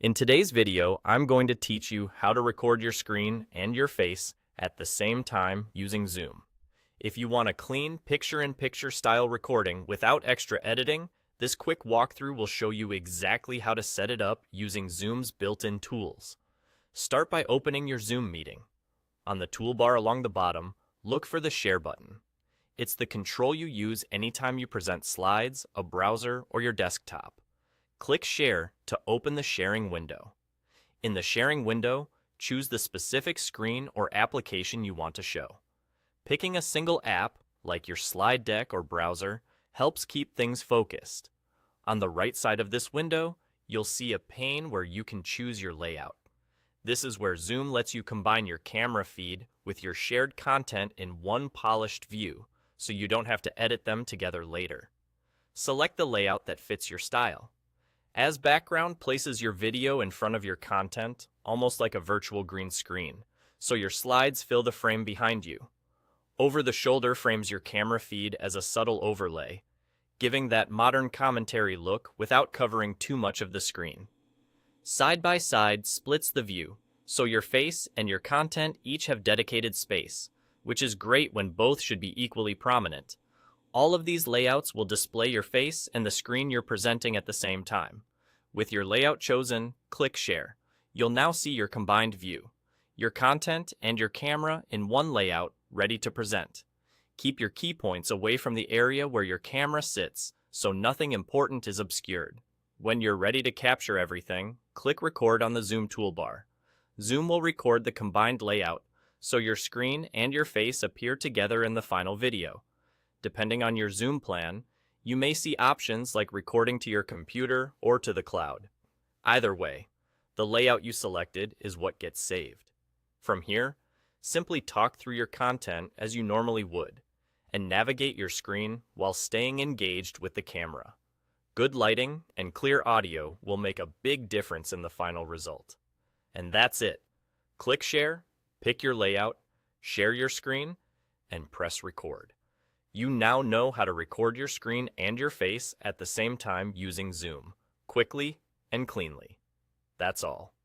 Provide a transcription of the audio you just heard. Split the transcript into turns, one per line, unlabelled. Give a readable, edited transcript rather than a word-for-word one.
In today's video, I'm going to teach you how to record your screen and your face at the same time using Zoom. If you want a clean picture-in-picture style recording without extra editing, this quick walkthrough will show you exactly how to set it up using Zoom's built-in tools. Start by opening your Zoom meeting. On the toolbar along the bottom, look for the Share button. It's the control you use anytime you present slides, a browser, or your desktop. Click Share to open the sharing window. In the sharing window, choose the specific screen or application you want to show. Picking a single app, like your slide deck or browser, helps keep things focused. On the right side of this window, you'll see a pane where you can choose your layout. This is where Zoom lets you combine your camera feed with your shared content in one polished view, so you don't have to edit them together later. Select the layout that fits your style. As background places your video in front of your content, almost like a virtual green screen, so your slides fill the frame behind you. Over the shoulder frames your camera feed as a subtle overlay, giving that modern commentary look without covering too much of the screen. Side by side splits the view, so your face and your content each have dedicated space, which is great when both should be equally prominent. All of these layouts will display your face and the screen you're presenting at the same time. With your layout chosen, click Share. You'll now see your combined view, your content and your camera in one layout, ready to present. Keep your key points away from the area where your camera sits, so nothing important is obscured. When you're ready to capture everything, click Record on the Zoom toolbar. Zoom will record the combined layout, so your screen and your face appear together in the final video. Depending on your Zoom plan, you may see options like recording to your computer or to the cloud. Either way, the layout you selected is what gets saved. From here, simply talk through your content as you normally would, and navigate your screen while staying engaged with the camera. Good lighting and clear audio will make a big difference in the final result. And that's it. Click Share, pick your layout, share your screen, and press Record. You now know how to record your screen and your face at the same time using Zoom, quickly and cleanly. That's all.